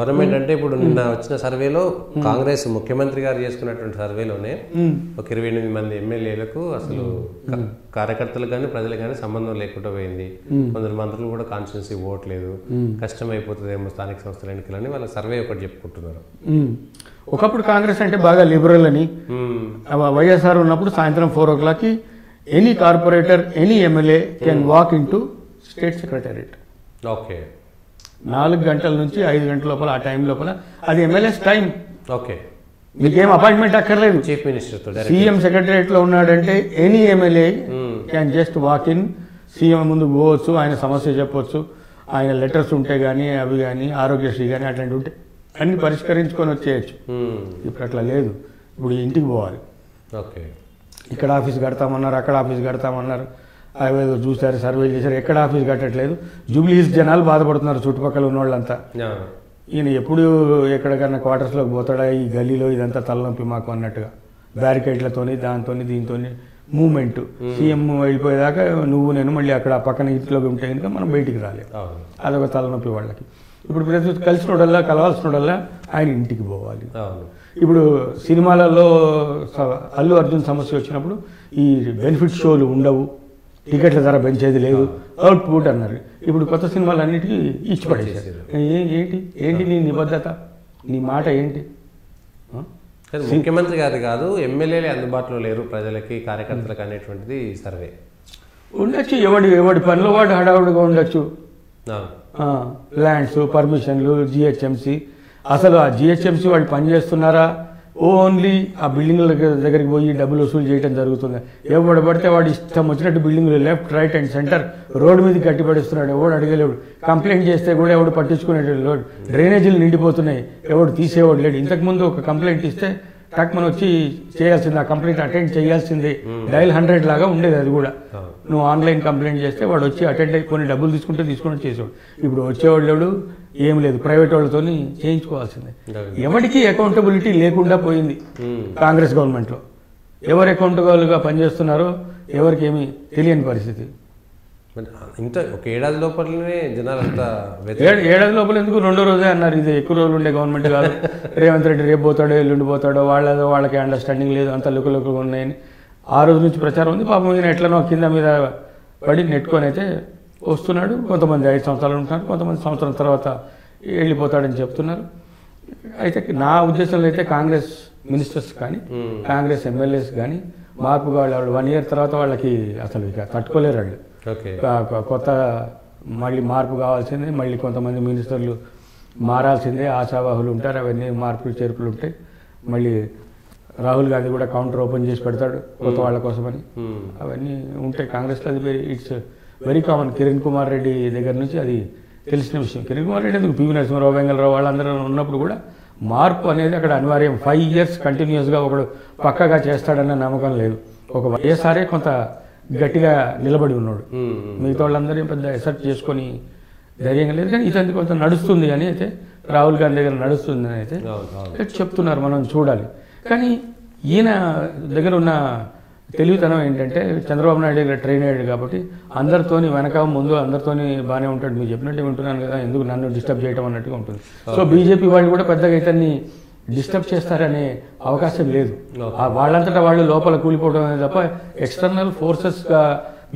Government అంటే ఇప్పుడు నిన్న వచ్చిన సర్వేలో కాంగ్రెస్ ముఖ్యమంత్రి గారు చేసుకున్నటువంటి సర్వేలోనే ఒక 28 మంది ఎమ్మెల్యేలకు అసలు కార్యకర్తలు కానీ ప్రజలు కానీ సంబంధం లేకుండా పోయింది. కొందరు మంత్రులు కూడా కాన్స్టిట్యున్సీ ఓట్లేదు, కష్టమైపోతుందేమో స్థానిక సంస్థల ఎన్నికలని వాళ్ళ సర్వే ఒకటి చెప్పుకుంటున్నారు. ఒకప్పుడు కాంగ్రెస్ అంటే బాగా లిబరల్ అని, వైఎస్ఆర్ ఉన్నప్పుడు సాయంత్రం 4 o'clock any corporator any MLA can walk in to state secretariat. Okay, 4 గంటల నుంచి 5 గంటల లోపల, ఆ టైం లోపల అది ఎమ్మెల్యేస్ టైం. ఓకే, మీకేం అపాయింట్మెంట్ అక్కర్లేదు. చీఫ్ మినిస్టర్ సీఎం సెక్రటరియట్ లో ఉన్నాడంటే any MLA can just walk in, CM ముందు పోవచ్చు, ఆయన సమస్య చెప్పవచ్చు, ఆయన లెటర్స్ ఉంటే కానీ అవి కానీ ఆరోగ్యశ్రీ కానీ అట్లాంటివి ఉంటే అన్ని పరిష్కరించుకొని వచ్చేయచ్చు. ఇప్పుడు అట్లా లేదు, ఇప్పుడు ఇంటికి పోవాలి. ఓకే, ఇక్కడ ఆఫీస్ కడతామన్నారు, అక్కడ ఆఫీస్ కడతామన్నారు, అవేదో చూసారు, సర్వేలు చేశారు, ఎక్కడ ఆఫీస్ కట్టట్లేదు. జూబ్లీహిల్స్ జనాలు బాధపడుతున్నారు, చుట్టుపక్కల ఉన్న వాళ్ళంతా. ఈయన ఎప్పుడు ఎక్కడికన్నా క్వార్టర్స్లోకి పోతాడా, ఈ గల్లీలో ఇదంతా తలనొప్పి మాకు అన్నట్టుగా బ్యారికేడ్లతోని దాంతో దీంతో మూమెంట్. సీఎం వెళ్ళిపోయేదాకా నువ్వు నేను మళ్ళీ అక్కడ పక్కన ఇంట్లోకి ఉంటే కనుక మనం బయటికి రాలేదు, అదొక తలనొప్పి వాళ్ళకి. ఇప్పుడు ప్రతి కలిసినోడల్లా కలవాల్సినోడల్లా ఆయన ఇంటికి పోవాలి. ఇప్పుడు సినిమాలలో అల్లు అర్జున్ సమస్య వచ్చినప్పుడు ఈ బెనిఫిట్ షోలు ఉండవు, టికెట్ల ధర పెంచేది లేదు, అవుట్పుట్ అన్నారు. ఇప్పుడు కొత్త సినిమాలు అన్నిటికీ ఇచ్చి పడేసారు. ఏంటి నీ నిబద్ధత, నీ మాట ఏంటి? ముఖ్యమంత్రి గారు కాదు, ఎమ్మెల్యేలే అందుబాటులో లేరు ప్రజలకి, కార్యకర్తలకు అనేటువంటిది సర్వే. ఉండొచ్చు, ఎవడి పనిలో వాడు హడావుడిగా ఉండొచ్చు. ల్యాండ్స్, పర్మిషన్లు, జిహెచ్ఎంసీ. అసలు ఆ జిహెచ్ఎంసీ వాళ్ళు పనిచేస్తున్నారా? ఓన్లీ ఆ బిల్డింగ్ల దగ్గరికి పోయి డబ్బులు వసూలు చేయడం జరుగుతుంది. ఎవడు పడితే వాడు ఇష్టం వచ్చినట్టు బిల్డింగ్లు left, right and centre road మీద కట్టి పడిస్తున్నాడు. ఎవడు అడిగలేడు, కంప్లైంట్ చేస్తే కూడా ఎవడు పట్టించుకునేటోడు. డ్రైనేజీలు నిండిపోతున్నాయి, ఎవడు తీసేవాడు లేడు. ఇంతకుముందు ఒక కంప్లైంట్ ఇస్తే టక్ మనం వచ్చి చేయాల్సిందే, ఆ కంప్లైంట్ అటెండ్ చేయాల్సిందే. డైల్ 100 లాగా ఉండేది అది కూడా. నువ్వు ఆన్లైన్ కంప్లైంట్ చేస్తే వాడు వచ్చి అటెండ్ అయ్యి కొన్ని డబ్బులు తీసుకుంటే చేసేవాడు. ఇప్పుడు వచ్చేవాడు లేడు, ఏం లేదు, ప్రైవేట్ వాళ్ళతో చేయించుకోవాల్సిందే. ఎవరికి అకౌంటబిలిటీ లేకుండా పోయింది కాంగ్రెస్ గవర్నమెంట్లో. ఎవరు అకౌంటబుల్గా పనిచేస్తున్నారో ఎవరికి ఏమీ తెలియని పరిస్థితి. ఇంత ఒక ఏడాది లోపలనే జనాలంతా ఏడాది లోపల ఎందుకు, 2వ రోజే అన్నారు. ఇది ఎక్కువ రోజులు ఉండే గవర్నమెంట్ కాదు. రేవంత్ రెడ్డి రేపు పోతాడో ఎల్లుండి పోతాడో, వాళ్ళకి అండర్స్టాండింగ్ లేదు, అంత లుకలుకలుగా ఉన్నాయని ఆ రోజు నుంచి ప్రచారం ఉంది. పాపం ఈయన ఎట్లనో కింద మీద పడి నెట్టుకొని అయితే వస్తున్నాడు. కొంతమంది 5 సంవత్సరాలు ఉంటున్నారు, కొంతమంది సంవత్సరం తర్వాత వెళ్ళిపోతాడని చెప్తున్నారు. అయితే నా ఉద్దేశంలో అయితే కాంగ్రెస్ మినిస్టర్స్ కానీ కాంగ్రెస్ ఎమ్మెల్యేస్ కానీ మార్పు కావాలి. 1 year తర్వాత వాళ్ళకి అసలు ఇక తట్టుకోలేరు వాళ్ళు. కొత్త మళ్ళీ మార్పు కావాల్సిందే, మళ్ళీ కొంతమంది మినిస్టర్లు మారాల్సిందే, ఆశావాహులు ఉంటారు, అవన్నీ మార్పులు చేర్పులు ఉంటాయి. మళ్ళీ రాహుల్ గాంధీ కూడా కౌంటర్ ఓపెన్ చేసి పెడతాడు కొత్త వాళ్ళ కోసమని, అవన్నీ ఉంటాయి కాంగ్రెస్లో. అది it's very common. Kiran Kumar Reddy దగ్గర నుంచి అది తెలిసిన విషయం. కిరణ్ కుమార్ రెడ్డి ఎందుకు, పివి నరసింహారావు, వెంగళరావు వాళ్ళందరూ ఉన్నప్పుడు కూడా మార్పు అనేది అక్కడ అనివార్యం. 5 years కంటిన్యూస్గా ఒకడు పక్కగా చేస్తాడన్న నమ్మకం లేదు. ఒక వైఎస్ఆర్ఏ కొంత గట్టిగా నిలబడి ఉన్నాడు, మిగతా వాళ్ళందరూ పెద్ద ఎసర్ట్ చేసుకొని ధైర్యంగా లేదు. కానీ ఇతనికి కొంత నడుస్తుంది అని అయితే, రాహుల్ గాంధీ దగ్గర నడుస్తుంది అని అయితే చెప్తున్నారు, మనం చూడాలి. కానీ ఈయన దగ్గర ఉన్న తెలివితనం ఏంటంటే, చంద్రబాబు నాయుడు దగ్గర ట్రైన్ అయ్యాడు కాబట్టి అందరితోని వెనక ముందు అందరితోని బాగానే ఉంటాడు. మీరు చెప్పినట్టే వింటున్నాను కదా, ఎందుకు నన్ను డిస్టర్బ్ చేయడం అన్నట్టుగా ఉంటుంది. సో బీజేపీ వాళ్ళు కూడా పెద్దగా ఇతన్ని డిస్టర్బ్ చేస్తారనే అవకాశం లేదు. వాళ్ళంతటా వాళ్ళు లోపల కూలిపోవడం అనేది తప్ప ఎక్స్టర్నల్ ఫోర్సెస్గా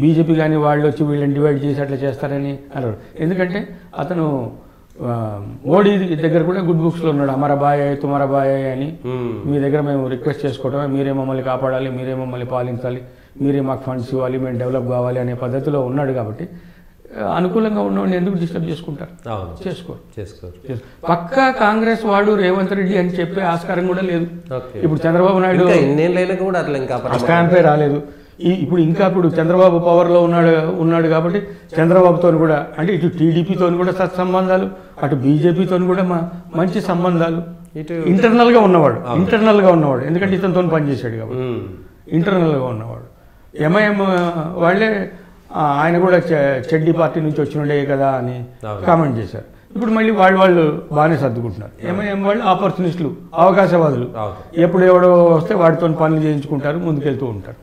బీజేపీ కానీ వాళ్ళు వచ్చి వీళ్ళని డివైడ్ చేసి అట్లా చేస్తారని అన్నారు. ఎందుకంటే అతను మోడీ దగ్గర కూడా గుడ్ బుక్స్లో ఉన్నాడు. అమరబాయ్ తుమరబాయ్ అని, మీ దగ్గర మేము రిక్వెస్ట్ చేసుకోవటమే, మీరే మమ్మల్ని కాపాడాలి, మీరే మమ్మల్ని పాలించాలి, మీరే మాకు ఫండ్స్ ఇవ్వాలి, మేము డెవలప్ కావాలి అనే పద్ధతిలో ఉన్నాడు. కాబట్టి అనుకూలంగా ఉన్నవాడిని ఎందుకు డిస్టర్బ్ చేసుకుంటారు? చేసుకోరు. పక్కా కాంగ్రెస్ వాడు రేవంత్ రెడ్డి అని చెప్పే ఆస్కారం కూడా లేదు. ఇప్పుడు చంద్రబాబు నాయుడు స్టాంపే రాలేదు. ఇప్పుడు చంద్రబాబు పవర్లో ఉన్నాడు కాబట్టి చంద్రబాబుతో కూడా, అంటే ఇటు టీడీపీతో కూడా సత్సంబంధాలు, అటు బీజేపీతో కూడా మంచి సంబంధాలు. ఇంటర్నల్గా ఉన్నవాడు ఎందుకంటే ఇతనితో పనిచేశాడు కాబట్టి ఇంటర్నల్గా ఉన్నవాడు. ఎంఐఎం వాళ్ళే ఆయన కూడా చెడ్డీ పార్టీ నుంచి వచ్చినడే కదా అని కామెంట్ చేశారు. ఇప్పుడు మళ్ళీ వాళ్ళు బాగానే సర్దుకుంటున్నారు. ఎంఐఎం వాళ్ళు ఆపర్చునిస్టులు, అవకాశవాదులు. ఎప్పుడు ఎవడో వస్తే వాటితో పనులు చేయించుకుంటారు, ముందుకెళ్తూ ఉంటారు.